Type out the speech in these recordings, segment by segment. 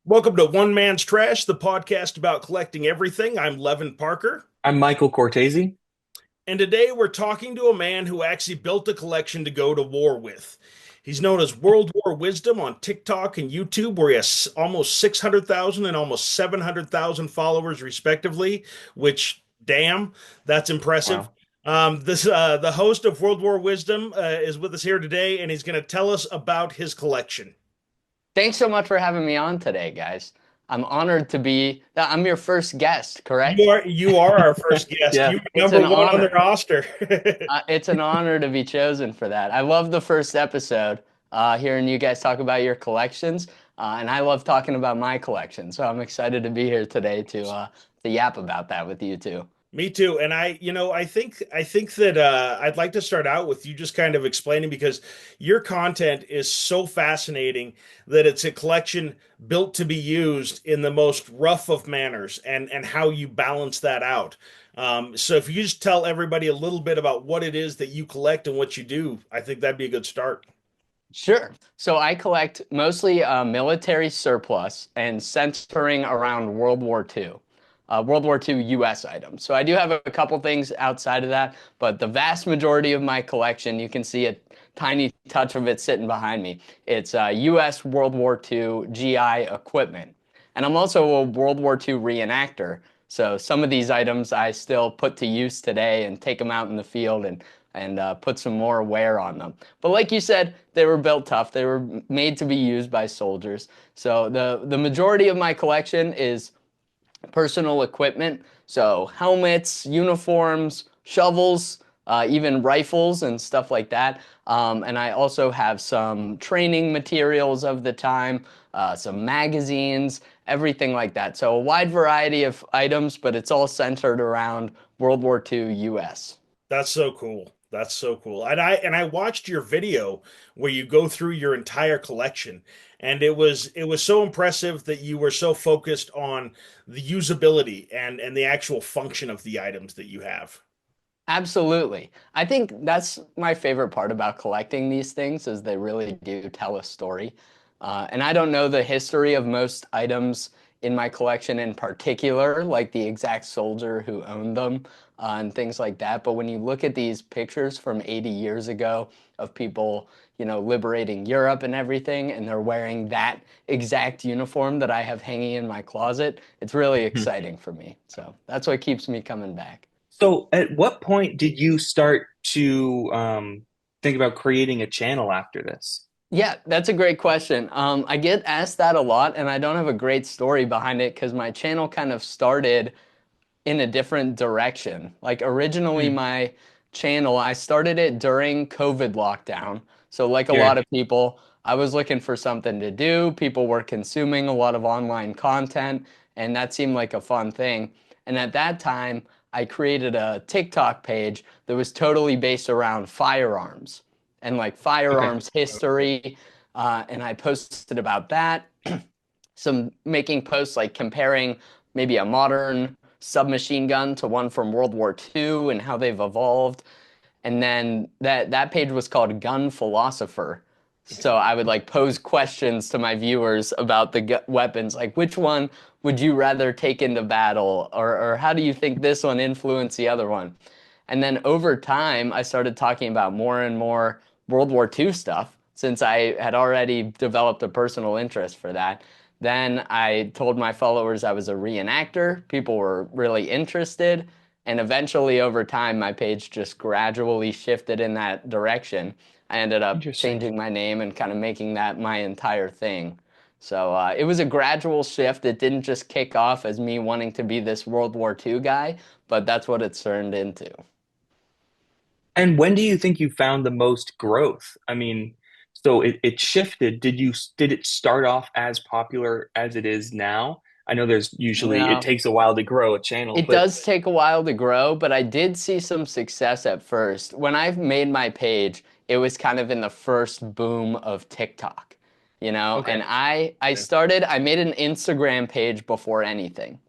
Welcome to One Man's Trash, the podcast about collecting everything. I'm Levin Parker, I'm Michael Cortese. and today we're talking to a man who actually built a collection to go to war with. He's known as World War Wisdom on TikTok and YouTube, where he has almost 600,000 and almost 700,000 followers, respectively, which, damn, that's impressive. Wow. The host of World War Wisdom is with us here today, and he's going to tell us about his collection. Thanks so much for having me on today, guys. I'm honored to be, I'm your first guest, You correct? are you are our first guest. Yeah. You were It's number an one on the honor. roster. It's an honor to be chosen for that. I love the first episode, hearing you guys talk about your collections, and I love talking about my collection. So I'm excited to be here today to yap about that with you too. Me too. And I think that I'd like to start out with you just kind of explaining because your content is so fascinating that it's a collection built to be used in the most rough of manners and how you balance that out. So if you just tell everybody a little bit about what it is that you collect and what you do, I think that'd be a good start. Sure. So I collect mostly military surplus and centering around World War II, World War II U.S. items. So I do have a couple things outside of that, but the vast majority of my collection, you can see a tiny touch of it sitting behind me. It's U.S. World War II GI equipment. And I'm also a World War II reenactor. So some of these items I still put to use today and take them out in the field and put some more wear on them. But like you said, they were built tough. They were made to be used by soldiers. So the majority of my collection is personal equipment. So helmets, uniforms, shovels, even rifles and stuff like that. And I also have some training materials of the time, some magazines, everything like that. So a wide variety of items, but it's all centered around World War II US. That's so cool. That's so cool. And I watched your video where you go through your entire collection, and it was so impressive that you were so focused on the usability and the actual function of the items that you have. Absolutely. I think that's my favorite part about collecting these things is they really do tell a story. And I don't know the history of most items in my collection in particular, like the exact soldier who owned them, and things like that. But when you look at these pictures from 80 years ago of people, liberating Europe and everything, and they're wearing that exact uniform that I have hanging in my closet, it's really Mhm. exciting for me. So that's what keeps me coming back. So, at what point did you start to think about creating a channel after this? Yeah, that's a great question. I get asked that a lot, and I don't have a great story behind it because my channel kind of started in a different direction. Like originally, Hmm. my channel, I started it during COVID lockdown. So, like a Yeah. lot of people, I was looking for something to do. People were consuming a lot of online content, and that seemed like a fun thing. And at that time, I created a TikTok page that was totally based around firearms and like Okay. firearms history. And I posted about that, some making posts like comparing maybe a modern submachine gun to one from World War II and how they've evolved. And then that page was called Gun Philosopher. So I would like pose questions to my viewers about the weapons, like which one would you rather take into battle, or how do you think this one influenced the other one? And then over time, I started talking about more and more World War II stuff since I had already developed a personal interest for that. Then I told my followers I was a reenactor. People were really interested. And eventually, over time, my page just gradually shifted in that direction. I ended up Interesting. changing my name and kind of making that my entire thing. So it was a gradual shift. It didn't just kick off as me wanting to be this World War II guy, but that's what it's turned into. And when do you think you found the most growth? I mean, so it shifted. Did it start off as popular as it is now? I know there's usually it No, takes a while to grow a channel, it but does take a while to grow, but I did see some success at first. When I made my page, it was kind of in the first boom of TikTok, okay. and I made an Instagram page before anything.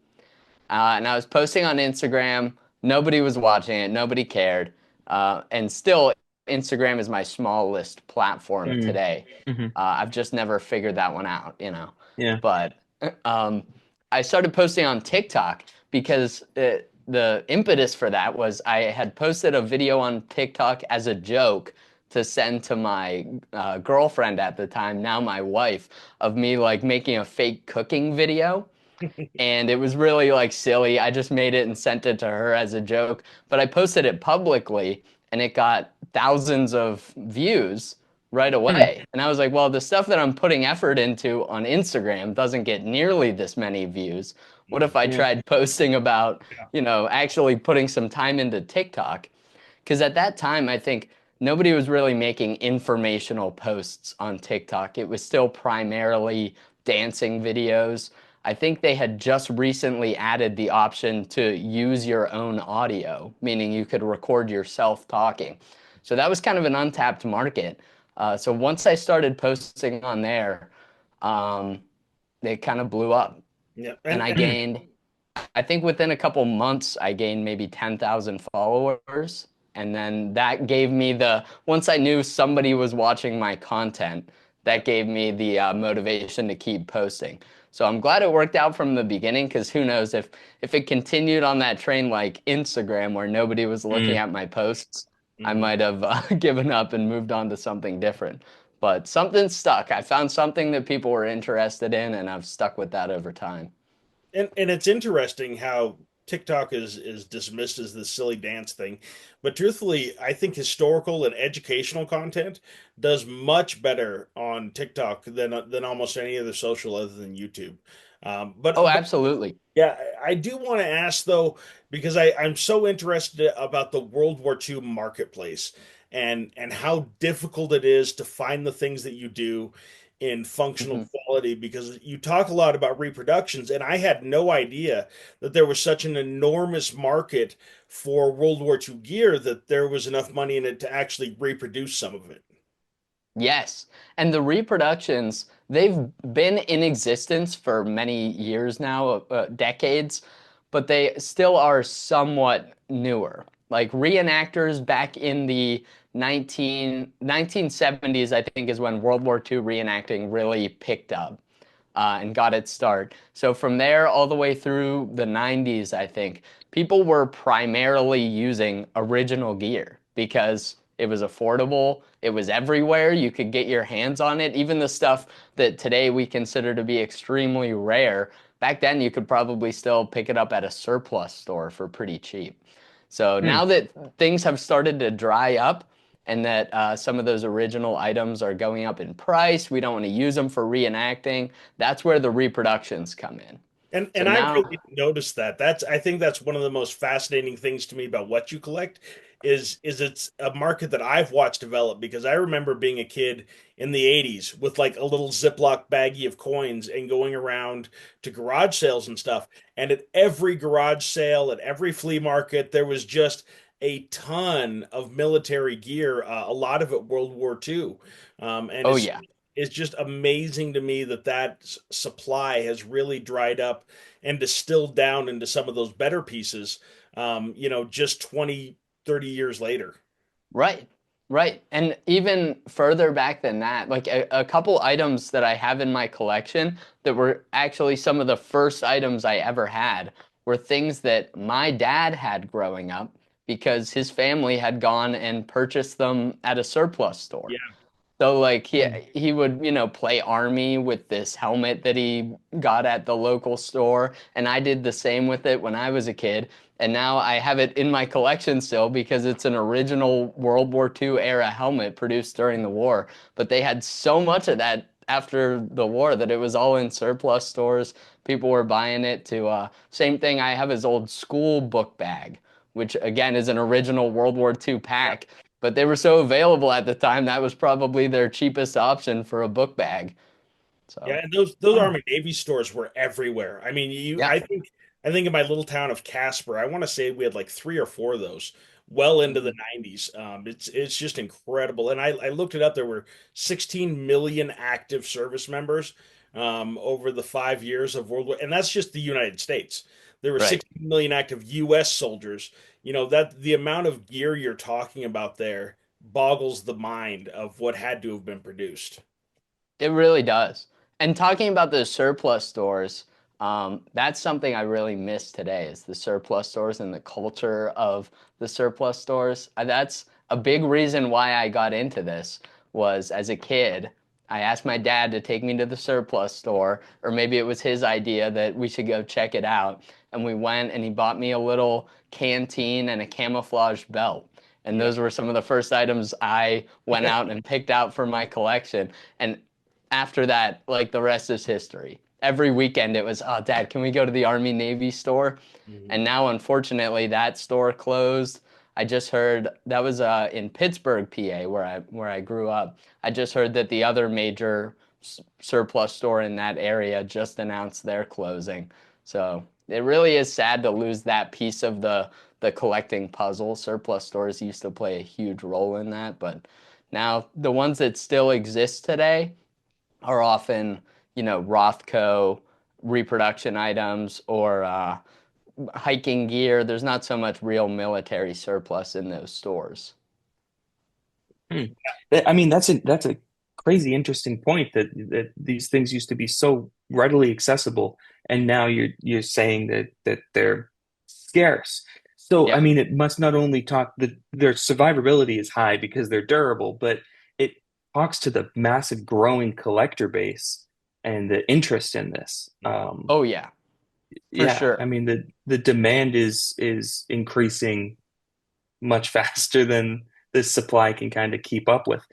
And I was posting on Instagram. Nobody was watching it. Nobody cared. And still, Instagram is my smallest platform Mm. today. Hmm. I've just never figured that one out. Yeah. But um, I started posting on TikTok because the impetus for that was I had posted a video on TikTok as a joke to send to my girlfriend at the time, now my wife, of me like making a fake cooking video. And it was really like silly. I just made it and sent it to her as a joke, but I posted it publicly and it got thousands of views right Hmm. away. And I was like, well, the stuff that I'm putting effort into on Instagram doesn't get nearly this many views. What if I Mm. tried posting about, Yeah. actually putting some time into TikTok? Because at that time, I think nobody was really making informational posts on TikTok. It was still primarily dancing videos. I think they had just recently added the option to use your own audio, meaning you could record yourself talking. So that was kind of an untapped market. So once I started posting on there, um, they kind of blew up. Yeah. And I gained, I think within a couple months, I gained maybe 10,000 followers. And then that gave me once I knew somebody was watching my content, Yeah. that gave me the motivation to keep posting. So I'm glad it worked out from the beginning because who knows if it continued on that train like Instagram where nobody was looking Mm. at my posts, I Mhm. might have given up and moved on to something different. But something stuck. I found something that people were interested in, and I've stuck with that over time. And it's interesting how TikTok is dismissed as this silly dance thing, but truthfully, I think historical and educational content does much better on TikTok than almost any other social other than YouTube. Oh, But absolutely. yeah, I do want to ask though, because I'm so interested about the World War II marketplace and how difficult it is to find the things that you do in functional Mhm. quality, because you talk a lot about reproductions, and I had no idea that there was such an enormous market for World War II gear, that there was enough money in it to actually reproduce some of it. Yes. And the reproductions, they've been in existence for many years now, decades, but they still are somewhat newer. Like reenactors back in the 1970s, I think, is when World War II reenacting really picked up and got its start. So from there all the way through the 90s, I think, people were primarily using original gear because it was affordable, it was everywhere, you could get your hands on it. Even the stuff that today we consider to be extremely rare, back then you could probably still pick it up at a surplus store for pretty cheap. So Hmm. now that things have started to dry up, and that some of those original items are going up in price. We don't want to use them for reenacting. That's where the reproductions come in. So And I now, really noticed that. I think that's one of the most fascinating things to me about what you collect is it's a market that I've watched develop, because I remember being a kid in the 80s with like a little Ziploc baggie of coins and going around to garage sales and stuff. And at every garage sale, at every flea market, there was just a ton of military gear, a lot of it World War II. And oh yeah, it's just amazing to me that supply has really dried up and distilled down into some of those better pieces, just 20, 30 years later. right, right. And even further back than that, like a couple items that I have in my collection that were actually some of the first items I ever had were things that my dad had growing up because his family had gone and purchased them at a surplus store. Yeah. So like Mm. he would, play army with this helmet that he got at the local store, and I did the same with it when I was a kid. And now I have it in my collection still because it's an original World War II era helmet produced during the war. But they had so much of that after the war that it was all in surplus stores. People were buying it to same thing. I have his old school book bag, which again is an original World War II Yeah. pack, but they were so available at the time that was probably their cheapest option for a book bag. Yeah, So, and those Army Navy stores were everywhere. I mean, yeah. I think in my little town of Casper, I want to say we had like three or four of those well into the Mhm. 90s. It's just incredible. And I looked it up. There were 16 million active service members over the 5 years of World War, and that's just the United States. There were Right. 16 million active U.S. soldiers. That the amount of gear you're talking about there boggles the mind of what had to have been produced. It really does. And talking about those surplus stores, that's something I really miss today is the surplus stores and the culture of the surplus stores. That's a big reason why I got into this was as a kid, I asked my dad to take me to the surplus store, or maybe it was his idea that we should go check it out. And we went and he bought me a little canteen and a camouflage belt. And Yeah. those were some of the first items I went out and picked out for my collection. And after that, like the rest is history. Every weekend it was, oh, Dad, can we go to the Army Navy store? Mhm. And now, unfortunately, that store closed. I just heard that was in Pittsburgh, PA, where I grew up. I just heard that the other major surplus store in that area just announced their closing. So it really is sad to lose that piece of the collecting puzzle. Surplus stores used to play a huge role in that, but now the ones that still exist today are often, Rothko reproduction items or hiking gear. There's not so much real military surplus in those stores. Hmm. I mean, that's a crazy interesting point that these things used to be so readily accessible, and now you're saying that they're scarce. So, I Yeah. mean, it must not only talk that their survivability is high because they're durable, but it talks to the massive growing collector base and the interest in this. Oh yeah, for Yeah, I sure. mean the demand is increasing much faster than the supply can kind of keep up with.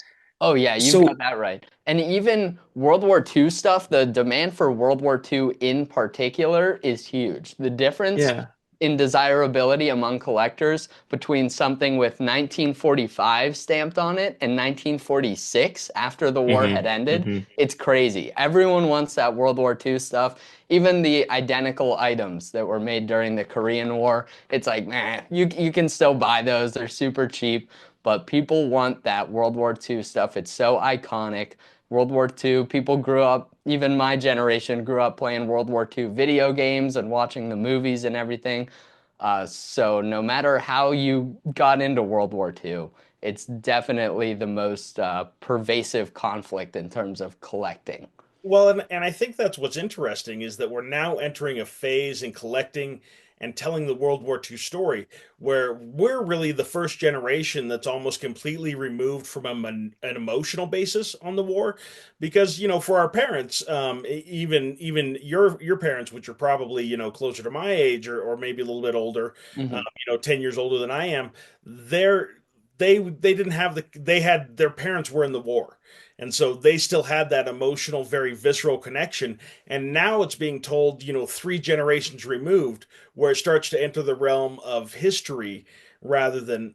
Oh yeah, you've got So that right. And even World War II stuff, the demand for World War II in particular is huge. The difference yeah. in desirability among collectors between something with 1945 stamped on it and 1946 after the war had Hmm. ended, Hmm. it's crazy. Everyone wants that World War II stuff. Even the identical items that were made during the Korean War, it's like, man, you can still buy those. They're super cheap. But people want that World War II stuff. It's so iconic. World War II, people grew up, even my generation grew up playing World War II video games and watching the movies and everything. So no matter how you got into World War II, it's definitely the most pervasive conflict in terms of collecting. Well, and I think that's what's interesting is that we're now entering a phase in collecting and telling the World War II story where we're really the first generation that's almost completely removed from an emotional basis on the war, because for our parents, even your parents, which are probably closer to my age or maybe a little bit older, Hmm. 10 years older than I am, they're they didn't have they had their parents were in the war, and so they still had that emotional, very visceral connection. And now it's being told, three generations removed, where it starts to enter the realm of history rather than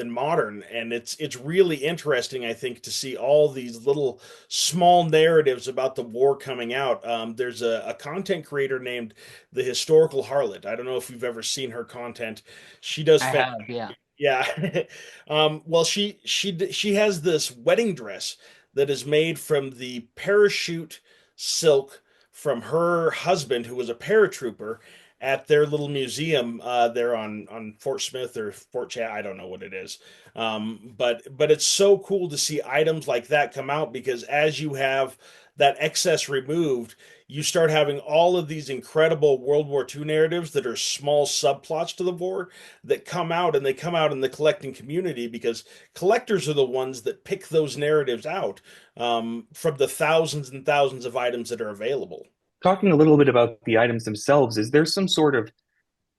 modern. And it's really interesting, I think, to see all these little small narratives about the war coming out. There's a content creator named the Historical Harlot. I don't know if you've ever seen her content. She does I have, yeah. yeah. Well, she has this wedding dress that is made from the parachute silk from her husband, who was a paratrooper, at their little museum there on Fort Smith or Fort Chat. I don't know what it is. But it's so cool to see items like that come out, because as you have that excess removed, you start having all of these incredible World War II narratives that are small subplots to the war that come out, and they come out in the collecting community because collectors are the ones that pick those narratives out from the thousands and thousands of items that are available. Talking a little bit about the items themselves, is there some sort of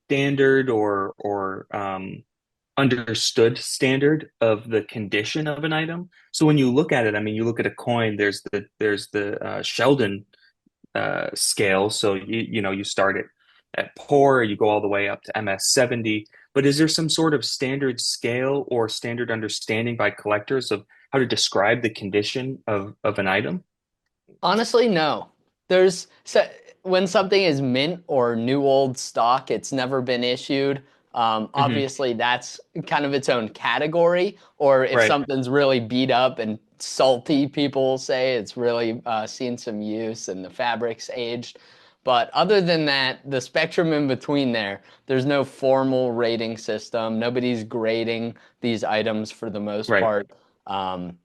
standard or understood standard of the condition of an item? So when you look at it, I mean, you look at a coin. There's the Sheldon scale. So you start at poor, you go all the way up to MS 70. But is there some sort of standard scale or standard understanding by collectors of how to describe the condition of an item? Honestly, no. There's so, when something is mint or new old stock, it's never been issued. Hmm. Obviously, that's kind of its own category. Or if Right. something's really beat up and salty, people say it's really seen some use and the fabric's aged. But other than that, the spectrum in between there, there's no formal rating system. Nobody's grading these items for the most Right. part. Um,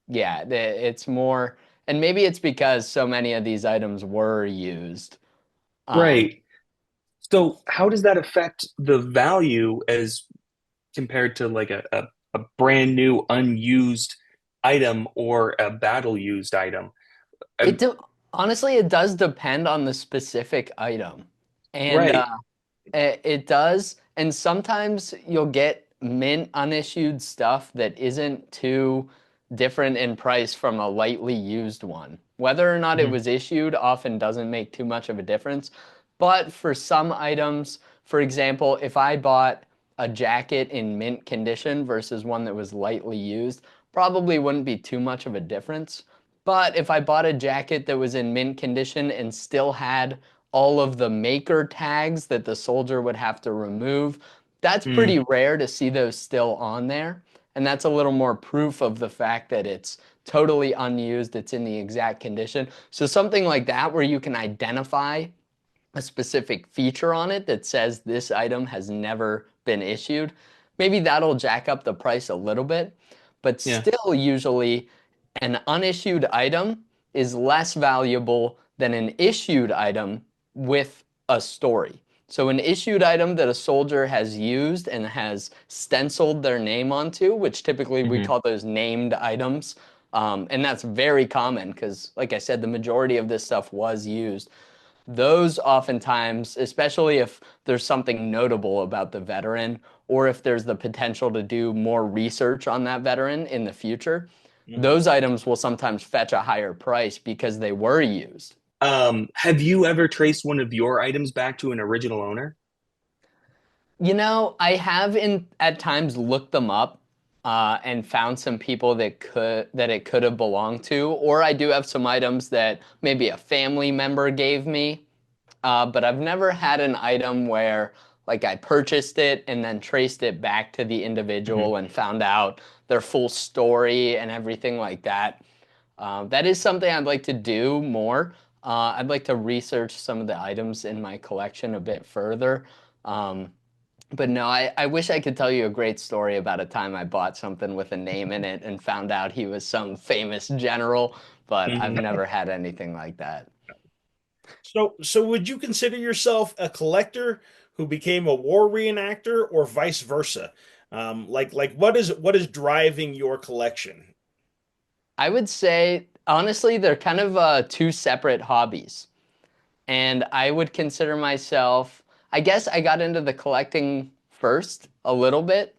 yeah, it's more. And maybe it's because so many of these items were used. Um, Right. So how does that affect the value as compared to like a brand new unused item or a battle used item? it Um, do Honestly, it does depend on the specific item. And right. it does. And sometimes you'll get mint unissued stuff that isn't too different in price from a lightly used one. Whether or not it Mhm. was issued often doesn't make too much of a difference. But for some items, for example, if I bought a jacket in mint condition versus one that was lightly used, probably wouldn't be too much of a difference. But if I bought a jacket that was in mint condition and still had all of the maker tags that the soldier would have to remove, that's pretty Mm, rare to see those still on there. And that's a little more proof of the fact that it's totally unused, it's in the exact condition. So something like that where you can identify a specific feature on it that says this item has never been issued, maybe that'll jack up the price a little bit. But yeah. still, usually, an unissued item is less valuable than an issued item with a story. So, an issued item that a soldier has used and has stenciled their name onto, which typically we Hmm. call those named items. And that's very common because, like I said, the majority of this stuff was used. Those oftentimes, especially if there's something notable about the veteran or if there's the potential to do more research on that veteran in the future, Mhm. those items will sometimes fetch a higher price because they were used. Have you ever traced one of your items back to an original owner? I have in at times looked them up and found some people that it could have belonged to, or I do have some items that maybe a family member gave me. But I've never had an item where like I purchased it and then traced it back to the Hmm. individual and found out their full story and everything like that. That is something I'd like to do more. I'd like to research some of the items in my collection a bit further. Um, but no, I wish I could tell you a great story about a time I bought something with a name in it and found out he was some famous general, but I've Hmm. never had anything like that. So would you consider yourself a collector who became a war reenactor, or vice versa? Like what is driving your collection? I would say, honestly, they're kind of two separate hobbies. And I would consider myself, I guess I got into the collecting first a little bit,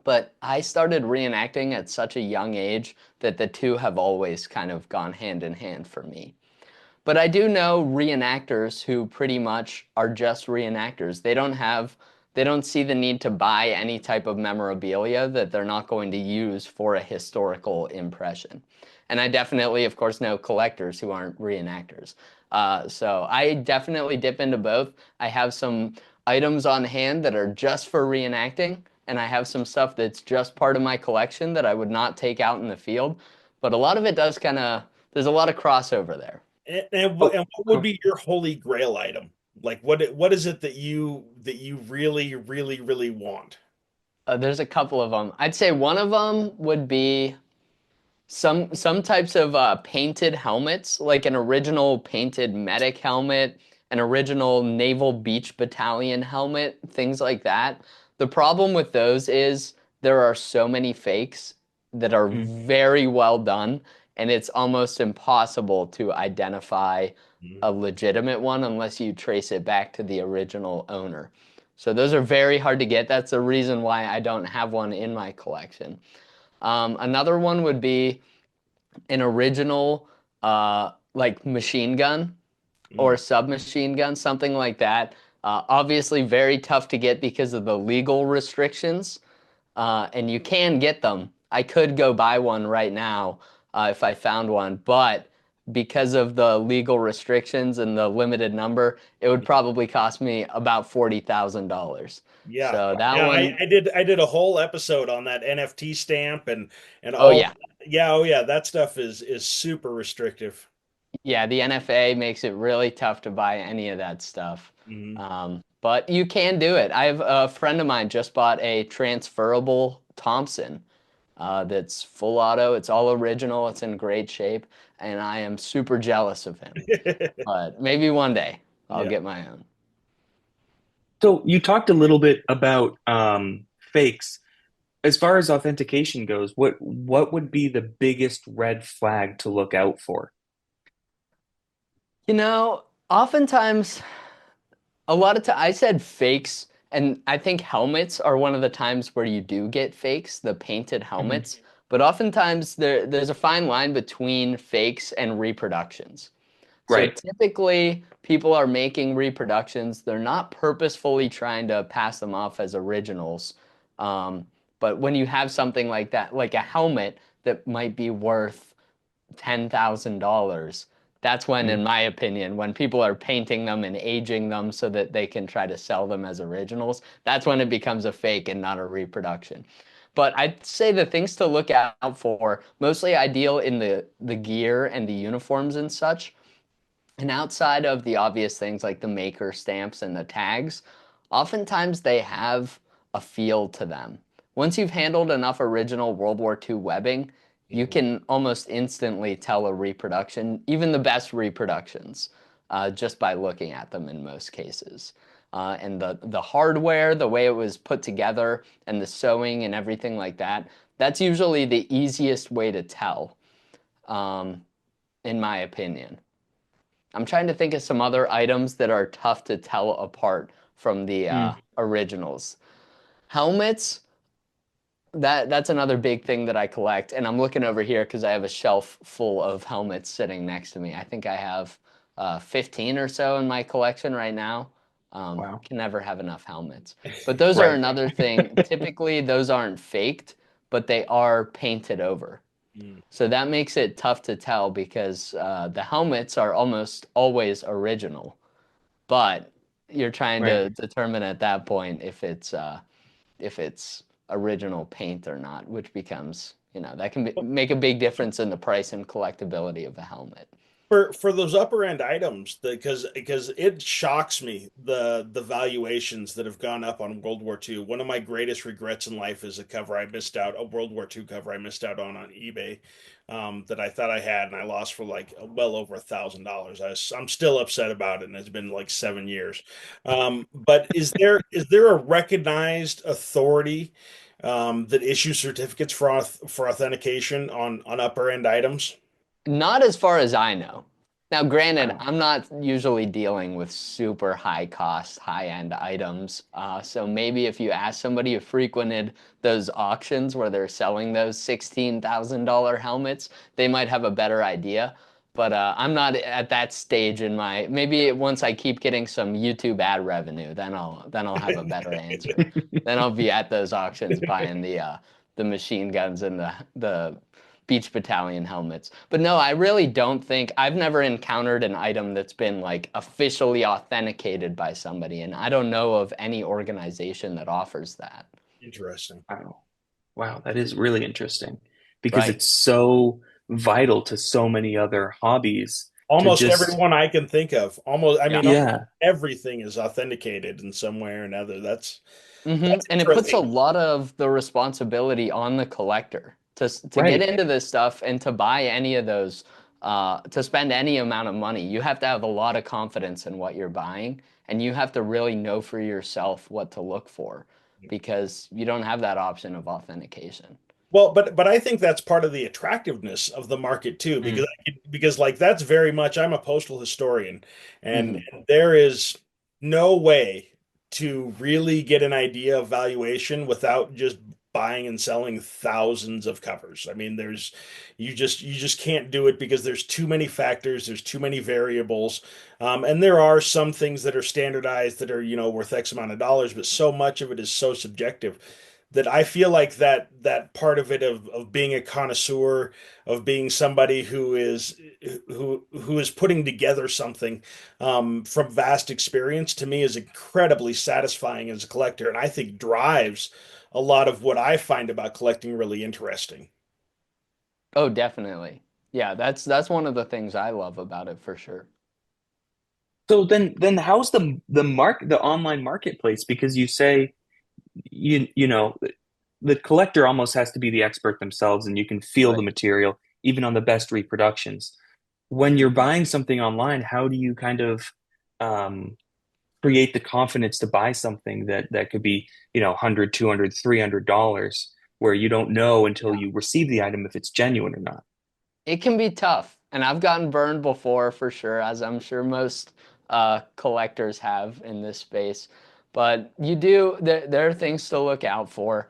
but I started reenacting at such a young age that the two have always kind of gone hand in hand for me. But I do know reenactors who pretty much are just reenactors. They don't see the need to buy any type of memorabilia that they're not going to use for a historical impression. And I definitely, of course, know collectors who aren't reenactors. So I definitely dip into both. I have some items on hand that are just for reenacting, and I have some stuff that's just part of my collection that I would not take out in the field. But a lot of it does kind of, there's a lot of crossover there. Oh, And what would be your holy grail item? Like what is it that you really want? There's a couple of them. I'd say one of them would be some types of painted helmets, like an original painted medic helmet, an original Naval Beach Battalion helmet, things like that. The problem with those is there are so many fakes that are mm, very well done, and it's almost impossible to identify Mhm. a legitimate one unless you trace it back to the original owner. So those are very hard to get. That's the reason why I don't have one in my collection. Another one would be an original like machine gun or Mm. submachine gun, something like that. Obviously, very tough to get because of the legal restrictions, and you can get them. I could go buy one right now if I found one, but because of the legal restrictions and the limited number, it would probably cost me about $40,000. Yeah. So that Yeah, one, I did a whole episode on that NFT stamp and oh all. yeah, Yeah, oh yeah, that stuff is super restrictive. yeah, the NFA makes it really tough to buy any of that stuff. Mhm. But you can do it. I have a friend of mine just bought a transferable Thompson. that's full auto. It's all original. It's in great shape, and I am super jealous of him. But maybe one day I'll Yeah. get my own. So you talked a little bit about fakes. As far as authentication goes, what would be the biggest red flag to look out for? Oftentimes, a lot of I said fakes, and I think helmets are one of the times where you do get fakes, the painted Mhm. helmets. But oftentimes there's a fine line between fakes and reproductions. So Right. typically, people are making reproductions. They're not purposefully trying to pass them off as originals. Um, but when you have something like that, like a helmet that might be worth $10,000, that's when, Mm. in my opinion, when people are painting them and aging them so that they can try to sell them as originals, that's when it becomes a fake and not a reproduction. But I'd say the things to look out for, mostly ideal in the gear and the uniforms and such, and outside of the obvious things like the maker stamps and the tags, oftentimes they have a feel to them. Once you've handled enough original World War II webbing, you Mhm. can almost instantly tell a reproduction, even the best reproductions, just by looking at them in most cases. And the hardware, the way it was put together, and the sewing and everything like that, that's usually the easiest way to tell, um, in my opinion. I'm trying to think of some other items that are tough to tell apart from the Mm. originals. Helmets, that's another big thing that I collect, and I'm looking over here because I have a shelf full of helmets sitting next to me. I think I have 15 or so in my collection right now. Wow. Can never have enough helmets. But those are Right. another thing. Typically, those aren't faked, but they are painted over. Mm. So that makes it tough to tell because the helmets are almost always original, but you're trying Right. to determine at that point if it's original paint or not, which becomes, that can make a big difference in the price and collectability of a helmet. For those upper end items, because it shocks me the valuations that have gone up on World War II. One of my greatest regrets in life is a World War II cover I missed out on eBay, that I thought I had and I lost for like well over $1,000. I'm still upset about it, and it's been like 7 years. But is there a recognized authority that issues certificates for authentication on upper end items? Not as far as I know. Now, granted, Wow. I'm not usually dealing with super high cost, high end items. So maybe if you ask somebody who frequented those auctions where they're selling those $16,000 helmets, they might have a better idea. But I'm not at that stage in my. Maybe once I keep getting some YouTube ad revenue, then I'll have a better answer. Then I'll be at those auctions buying the machine guns and the Beach Battalion helmets. But no, I really don't think I've never encountered an item that's been like officially authenticated by somebody, and I don't know of any organization that offers that. Interesting. Wow. Wow, that is really interesting because Right. it's so vital to so many other hobbies to Almost just, everyone I can think of. Almost, I Yeah. mean, almost yeah, everything is authenticated in some way or another. That's And it puts a interesting. lot of the responsibility on the collector to get right. into this stuff and to buy any of those, to spend any amount of money. You have to have a lot of confidence in what you're buying, and you have to really know for yourself what to look for because you don't have that option of authentication. Well, but I think that's part of the attractiveness of the market too, Mm, because like that's very much. I'm a postal historian, and mhm. there is no way to really get an idea of valuation without just buying and selling thousands of covers. I mean, you just can't do it because there's too many factors, there's too many variables, and there are some things that are standardized that are worth X amount of dollars, but so much of it is so subjective that I feel like that part of it of being a connoisseur, of being somebody who is putting together something from vast experience, to me is incredibly satisfying as a collector, and I think drives a lot of what I find about collecting really interesting. Oh, definitely. Yeah, that's one of the things I love about it for sure. So then how's the online marketplace? Because you say you know the collector almost has to be the expert themselves, and you can feel the Right. material even on the best reproductions. When you're buying something online, how do you kind of um, create the confidence to buy something that could be, 100, 200, $300 where you don't know until Yeah. you receive the item if it's genuine or not? It can be tough, and I've gotten burned before for sure, as I'm sure most collectors have in this space. But there are things to look out for.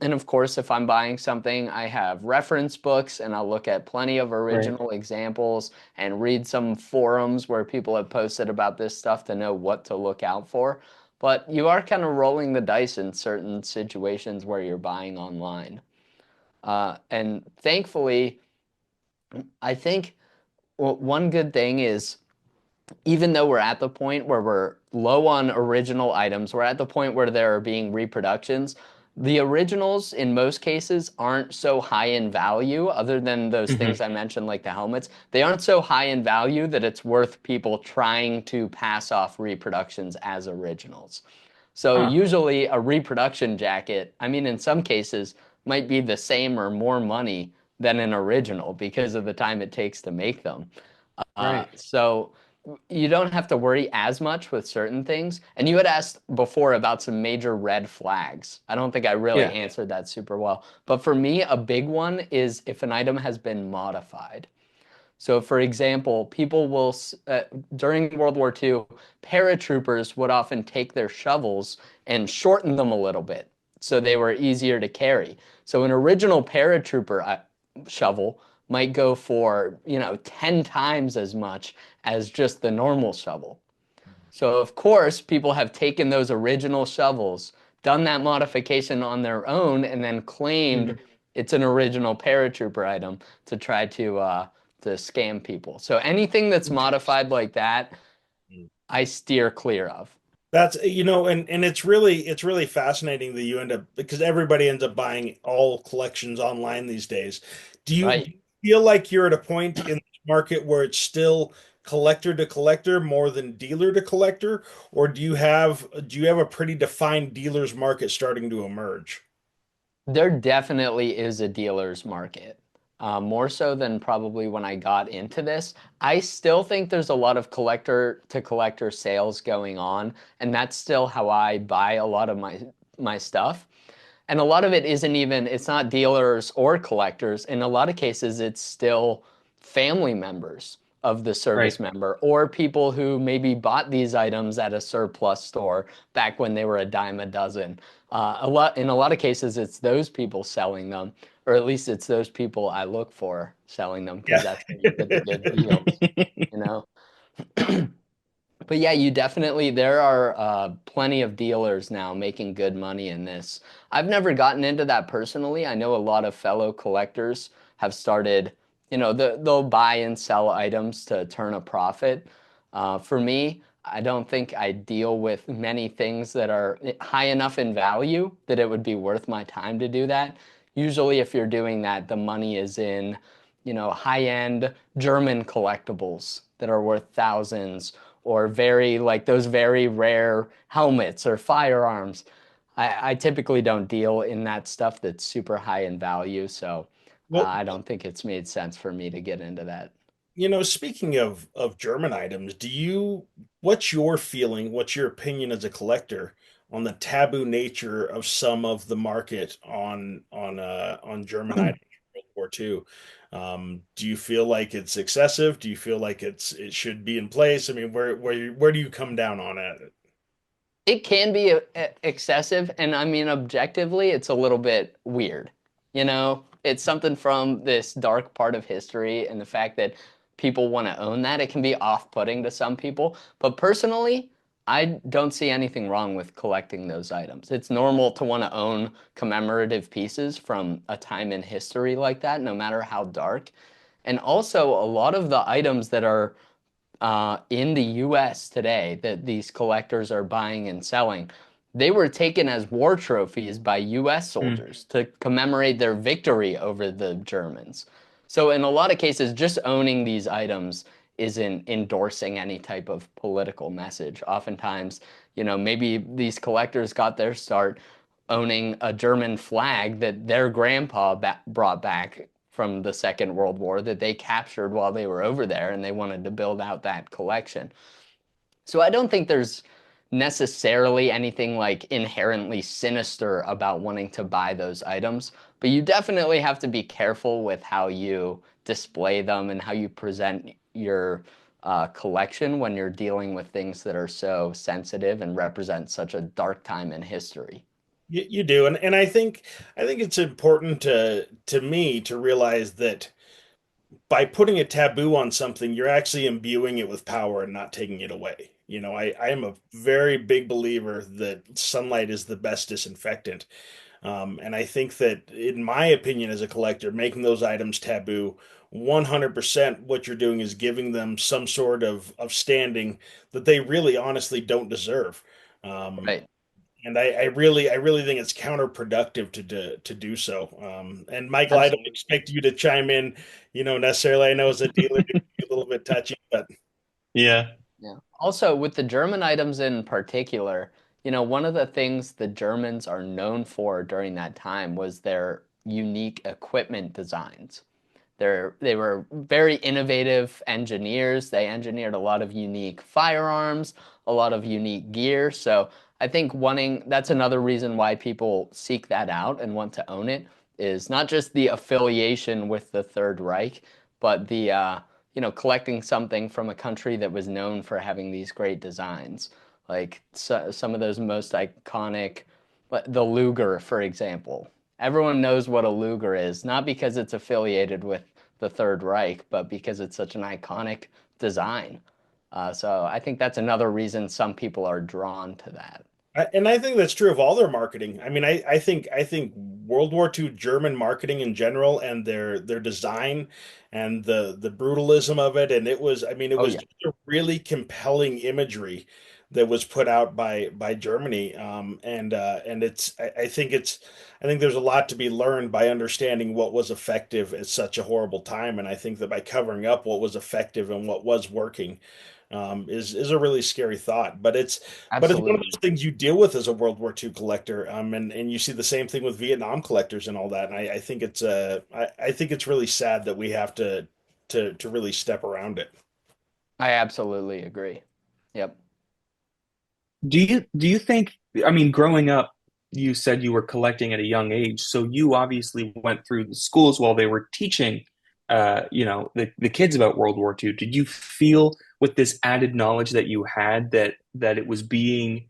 And of course, if I'm buying something, I have reference books and I'll look at plenty of Right. original examples and read some forums where people have posted about this stuff to know what to look out for. But you are kind of rolling the dice in certain situations where you're buying online. And thankfully, I think one good thing is even though we're at the point where we're low on original items, we're at the point where there are being reproductions. The originals, in most cases, aren't so high in value, other than those things Hmm. I mentioned, like the helmets. They aren't so high in value that it's worth people trying to pass off reproductions as originals. So Huh. usually a reproduction jacket, I mean, in some cases, might be the same or more money than an original because of the time it takes to make them. Right. So you don't have to worry as much with certain things. And you had asked before about some major red flags. I don't think I really Yeah. answered that super well. But for me, a big one is if an item has been modified. So, for example, during World War II, paratroopers would often take their shovels and shorten them a little bit so they were easier to carry. So, an original paratrooper shovel might go for, 10 times as much as just the normal shovel. So, of course, people have taken those original shovels, done that modification on their own, and then claimed Mhm. it's an original paratrooper item to try to scam people. So anything that's modified like that, I steer clear of. That's and it's really fascinating that you end up because everybody ends up buying all collections online these days. Do Right. you feel like you're at a point in the market where it's still collector to collector more than dealer to collector, or do you have a pretty defined dealer's market starting to emerge? There definitely is a dealer's market, more so than probably when I got into this. I still think there's a lot of collector to collector sales going on, and that's still how I buy a lot of my stuff. And a lot of it it's not dealers or collectors. In a lot of cases, it's still family members of the Right. service member or people who maybe bought these items at a surplus store back when they were a dime a dozen. In a lot of cases, it's those people selling them, or at least it's those people I look for selling them because Yeah. that's where you get the good deals, you know? But yeah, there are plenty of dealers now making good money in this. I've never gotten into that personally. I know a lot of fellow collectors have started, they'll buy and sell items to turn a profit. For me, I don't think I deal with many things that are high enough in value that it would be worth my time to do that. Usually, if you're doing that, the money is in, high-end German collectibles that are worth thousands or like those very rare helmets or firearms. I typically don't deal in that stuff that's super high in value, so Well, I don't think it's made sense for me to get into that. speaking of German items, what's your feeling, what's your opinion as a collector on the taboo nature of some of the market on German items in World War II? Do you feel like it's excessive? Do you feel like it should be in place? I mean, where do you come down on it? It can be excessive, and I mean, objectively, it's a little bit weird. It's something from this dark part of history, and the fact that people want to own that, it can be off-putting to some people. But personally, I don't see anything wrong with collecting those items. It's normal to want to own commemorative pieces from a time in history like that, no matter how dark. And also, a lot of the items that are in the US today that these collectors are buying and selling, they were taken as war trophies by US Mm. soldiers to commemorate their victory over the Germans. So, in a lot of cases, just owning these items isn't endorsing any type of political message. Oftentimes, maybe these collectors got their start owning a German flag that their grandpa brought back from the Second World War that they captured while they were over there, and they wanted to build out that collection. So I don't think there's necessarily anything like inherently sinister about wanting to buy those items, but you definitely have to be careful with how you display them and how you present your collection when you're dealing with things that are so sensitive and represent such a dark time in history. You do, and I think it's important to me to realize that by putting a taboo on something, you're actually imbuing it with power and not taking it away. I am a very big believer that sunlight is the best disinfectant. And I think that, in my opinion, as a collector, making those items taboo, 100% what you're doing is giving them some sort of standing that they really honestly don't deserve. Um, Right. and I really think it's counterproductive to do so. And Michael, I don't Absolutely. expect you to chime in, necessarily. I know as a dealer, it can be a little bit touchy, but Yeah. Yeah. Also, with the German items in particular, one of the things the Germans are known for during that time was their unique equipment designs. They were very innovative engineers. They engineered a lot of unique firearms, a lot of unique gear. So I think that's another reason why people seek that out and want to own it is not just the affiliation with the Third Reich, but the collecting something from a country that was known for having these great designs. Like some of those most iconic, the Luger, for example. Everyone knows what a Luger is, not because it's affiliated with the Third Reich, but because it's such an iconic design. So I think that's another reason some people are drawn to that. and I think that's true of all their marketing. I mean, I think World War II German marketing in general and their design and the brutalism of it, and it Oh was yeah, just a really compelling imagery that was put out by Germany. And I think there's a lot to be learned by understanding what was effective at such a horrible time, and I think that by covering up what was effective and what was working, is a really scary thought. But it's one of absolutely. those things you deal with as a World War II collector, and you see the same thing with Vietnam collectors and all that. And I think it's really sad that we have to really step around it. I absolutely agree. Yep. Do you think, I mean, growing up, you said you were collecting at a young age, so you obviously went through the schools while they were teaching the kids about World War II. Did you feel with this added knowledge that you had that it was being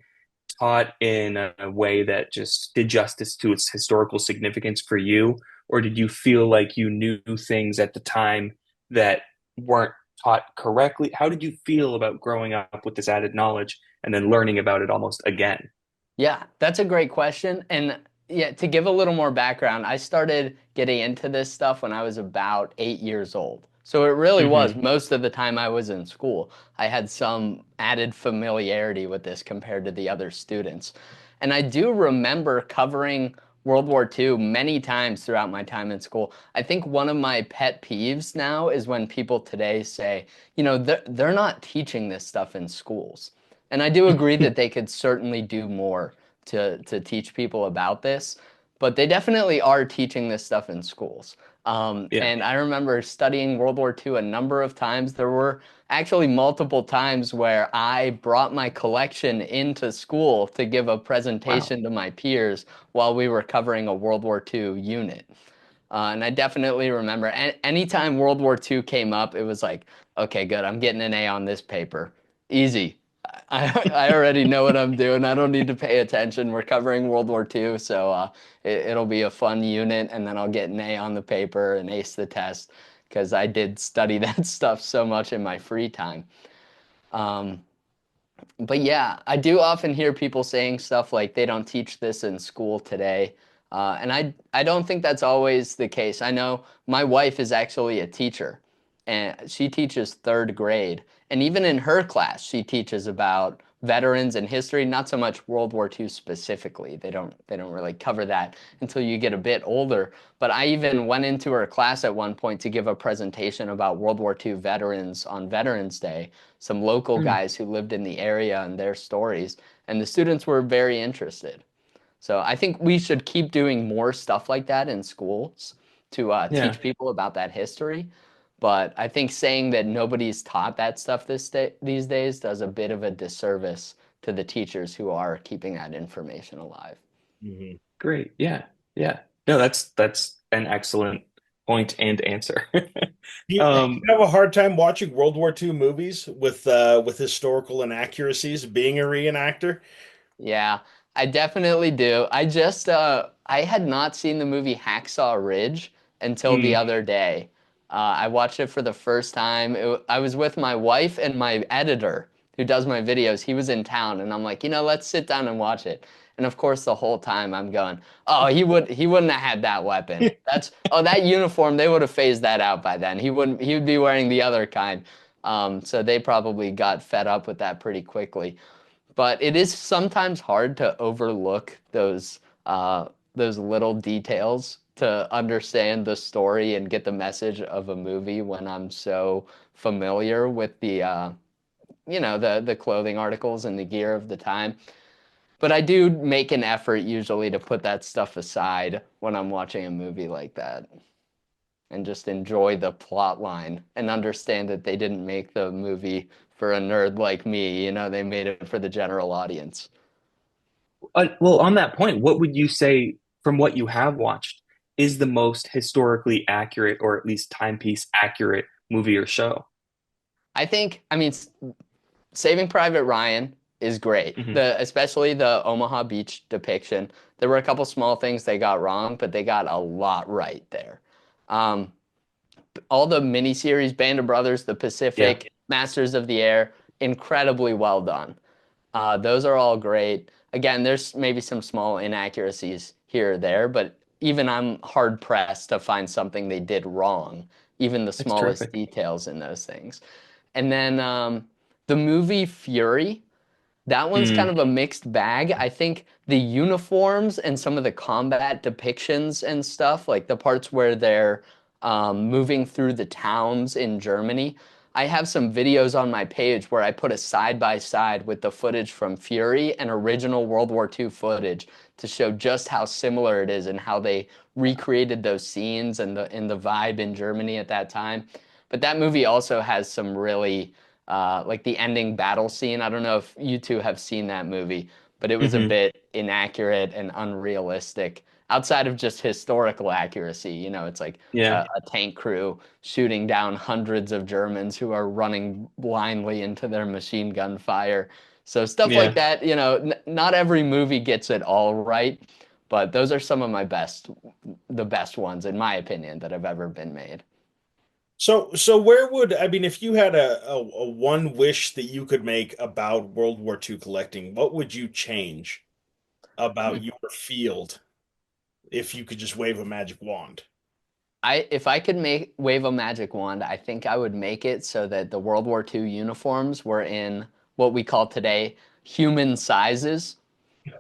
taught in a way that just did justice to its historical significance for you? Or did you feel like you knew things at the time that weren't taught correctly? How did you feel about growing up with this added knowledge and then learning about it almost again? Yeah, that's a great question. And yeah, to give a little more background, I started getting into this stuff when I was about 8 years old. So it really was Hmm. most of the time I was in school. I had some added familiarity with this compared to the other students. And I do remember covering World War II many times throughout my time in school. I think one of my pet peeves now is when people today say, they're not teaching this stuff in schools. And I do agree that they could certainly do more to teach people about this, but they definitely are teaching this stuff in schools. Yeah. And I remember studying World War II a number of times. There were actually multiple times where I brought my collection into school to give a Wow. presentation to my peers while we were covering a World War II unit. And I definitely remember anytime World War II came up, it was like, okay, good, I'm getting an A on this paper. Easy. I already know what I'm doing. I don't need to pay attention. We're covering World War II, so it'll be a fun unit, and then I'll get an A on the paper and ace the test because I did study that stuff so much in my free time. Um, but yeah, I do often hear people saying stuff like they don't teach this in school today. And I don't think that's always the case. I know my wife is actually a teacher and she teaches third grade. And even in her class, she teaches about veterans and history, not so much World War II specifically. They don't really cover that until you get a bit older. But I even went into her class at one point to give a presentation about World War II veterans on Veterans Day, some local Hmm. guys who lived in the area and their stories, and the students were very interested. So I think we should keep doing more stuff like that in schools to Yeah. teach people about that history. But I think saying that nobody's taught that stuff these days does a bit of a disservice to the teachers who are keeping that information alive. Mhm. Great. Yeah. Yeah. No, that's an excellent point and answer. Do you Um, have a hard time watching World War II movies with historical inaccuracies, being a reenactor? Yeah, I definitely do. I had not seen the movie Hacksaw Ridge until the mm, other day. I watched it for the first time. I was with my wife and my editor who does my videos. He was in town, and I'm like, let's sit down and watch it. And of course, the whole time I'm going, oh, he wouldn't have had that weapon. That uniform, they would have phased that out by then. He would be wearing the other kind. So they probably got fed up with that pretty quickly. But it is sometimes hard to overlook those little details to understand the story and get the message of a movie when I'm so familiar with the clothing articles and the gear of the time. But I do make an effort usually to put that stuff aside when I'm watching a movie like that and just enjoy the plot line and understand that they didn't make the movie for a nerd like me. They made it for the general audience. well, on that point, what would you say from what you have watched is the most historically accurate or at least timepiece accurate movie or show? I mean, Saving Private Ryan is great. Hmm. Especially the Omaha Beach depiction. There were a couple small things they got wrong, but they got a lot right there. Um, all the miniseries, Band of Brothers, The Yeah. Pacific, Masters of the Air, incredibly well done. Those are all great. Again, there's maybe some small inaccuracies here or there, but even I'm hard pressed to find something they did wrong, even the That's smallest terrific. details in those things. And then the movie Fury, that one's kind Mm, of a mixed bag. I think the uniforms and some of the combat depictions and stuff, like the parts where they're moving through the towns in Germany. I have some videos on my page where I put a side by side with the footage from Fury and original World War II footage to show just how similar it is and how they recreated those scenes and the vibe in Germany at that time. But that movie also has some really like the ending battle scene. I don't know if you two have seen that movie, but it was a hmm. bit inaccurate and unrealistic outside of just historical accuracy. It's like Yeah. a tank crew shooting down hundreds of Germans who are running blindly into their machine gun fire. So stuff like Yeah. that, not every movie gets it all right, but those are some of the best ones in my opinion that have ever been made. So where would I mean if you had a one wish that you could make about World War II collecting, what would you change Hmm. about your field if you could just wave a magic wand? If I could make wave a magic wand, I think I would make it so that the World War II uniforms were in what we call today human sizes.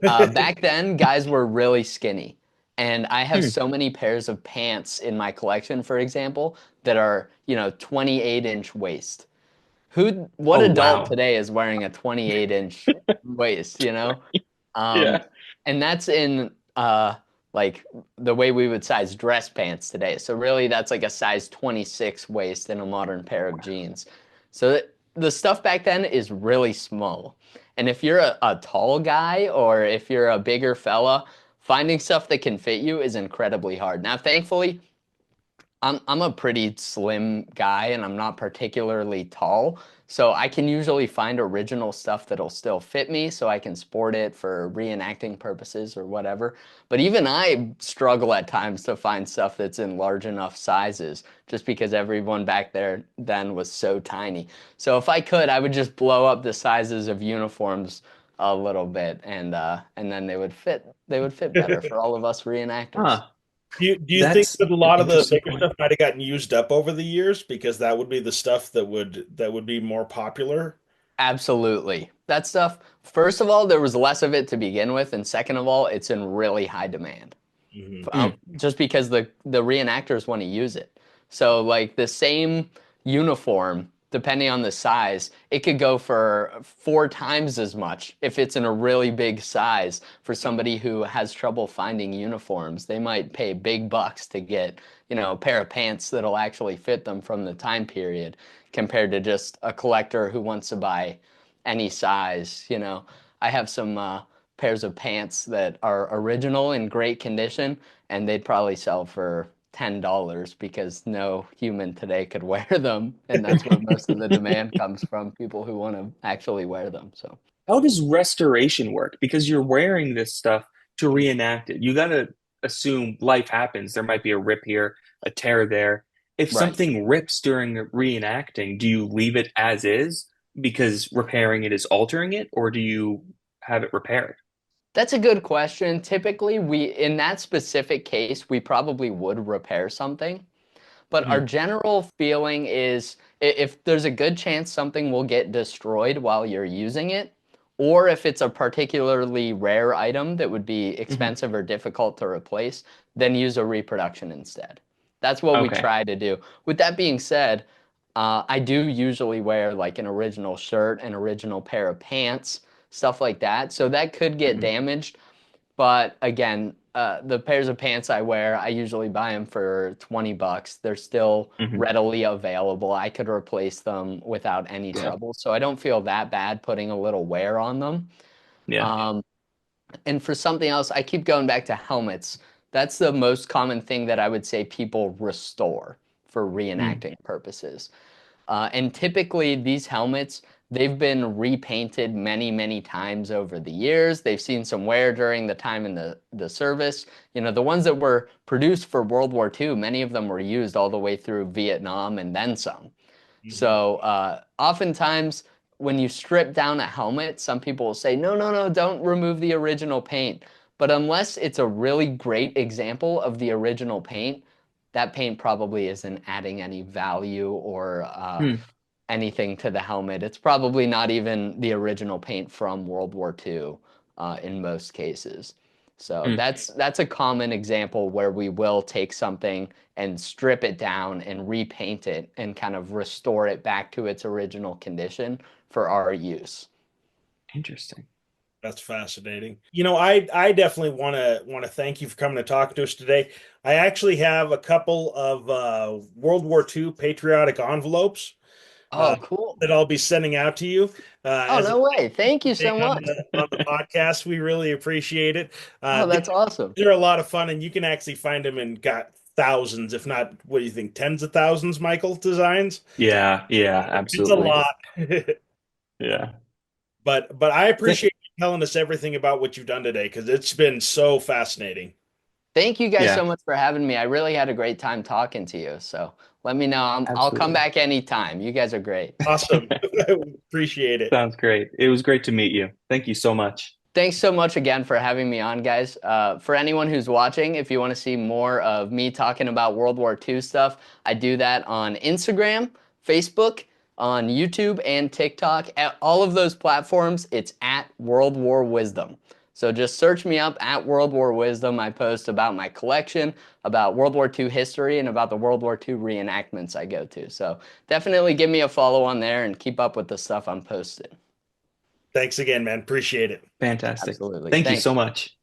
Back then, guys were really skinny, and I have Hmm. so many pairs of pants in my collection, for example, that are 28-inch waist. What Oh, adult wow. today is wearing a 28-inch waist, Um, Yeah. and that's in like the way we would size dress pants today. So really that's like a size 26 waist in a modern pair of jeans. So the stuff back then is really small. And if you're a tall guy or if you're a bigger fella, finding stuff that can fit you is incredibly hard. Now, thankfully, I'm a pretty slim guy and I'm not particularly tall. So I can usually find original stuff that'll still fit me so I can sport it for reenacting purposes or whatever. But even I struggle at times to find stuff that's in large enough sizes just because everyone back there then was so tiny. So if I could, I would just blow up the sizes of uniforms a little bit and then they would fit better for all of us reenactors. Huh. Do you think That's that a an lot of the interesting bigger point. stuff might have gotten used up over the years because that would be the stuff that would be more popular? Absolutely. That stuff, first of all, there was less of it to begin with, and second of all, it's in really high demand. Hmm. Just because the reenactors want to use it. So like the same uniform, depending on the size, it could go for 4 times as much if it's in a really big size. For somebody who has trouble finding uniforms, they might pay big bucks to get, a pair of pants that'll actually fit them from the time period compared to just a collector who wants to buy any size. I have some pairs of pants that are original in great condition, and they'd probably sell for $10 because no human today could wear them, and that's where most of the demand comes from, people who want to actually wear them. So How does restoration work? Because you're wearing this stuff to reenact it. You got to assume life happens. There might be a rip here, a tear there. If right. something rips during the reenacting, do you leave it as is because repairing it is altering it, or do you have it repaired? That's a good question. Typically, in that specific case, we probably would repair something. But our Hmm. general feeling is if there's a good chance something will get destroyed while you're using it, or if it's a particularly rare item that would be Hmm. expensive or difficult to replace, then use a reproduction instead. That's what we Okay. try to do. With that being said, I do usually wear like an original shirt, an original pair of pants, stuff like that. So that could get Hmm. damaged. But again, the pairs of pants I wear, I usually buy them for 20 bucks. They're still Hmm. readily available. I could replace them without any Yeah. trouble. So I don't feel that bad putting a little wear on them. Yeah. Um, and for something else, I keep going back to helmets. That's the most common thing that I would say people restore for Mm. reenacting purposes. And typically, these helmets, they've been repainted many, many times over the years. They've seen some wear during the time in the service. The ones that were produced for World War II, many of them were used all the way through Vietnam and then some. Mhm. So oftentimes, when you strip down a helmet, some people will say, no, no, no, don't remove the original paint. But unless it's a really great example of the original paint, that paint probably isn't adding any value or Mm. anything to the helmet. It's probably not even the original paint from World War II in most cases. So Mm. that's a common example where we will take something and strip it down and repaint it and kind of restore it back to its original condition for our use. Interesting. That's fascinating. I definitely want to thank you for coming to talk to us today. I actually have a couple of World War II patriotic envelopes uh, Oh, cool. that I'll be sending out to you Oh, as a no way. Thank you thing so on much. the podcast. We really appreciate it. Oh, that's awesome. They're a lot of fun, and you can actually find them in got thousands, if not, what do you think, tens of thousands, Michael, designs. Yeah. Yeah. It's a Absolutely. lot. Yeah. But I Th- appreciate you telling us everything about what you've done today because it's been so fascinating. Thank you guys so Yeah. much for having me. I really had a great time talking to you. So let me know. I'll come Absolutely. back anytime. You guys are great. Awesome. Appreciate it. Sounds great. It was great to meet you. Thank you so much. Thanks so much again for having me on, guys. For anyone who's watching, if you want to see more of me talking about World War II stuff, I do that on Instagram, Facebook, on YouTube, and TikTok. At all of those platforms, it's at World War Wisdom. So just search me up at World War Wisdom. I post about my collection, about World War II history, and about the World War II reenactments I go to. So definitely give me a follow on there and keep up with the stuff I'm posting. Thanks again, man. Appreciate it. Fantastic. Absolutely. Thank you so Thanks. much.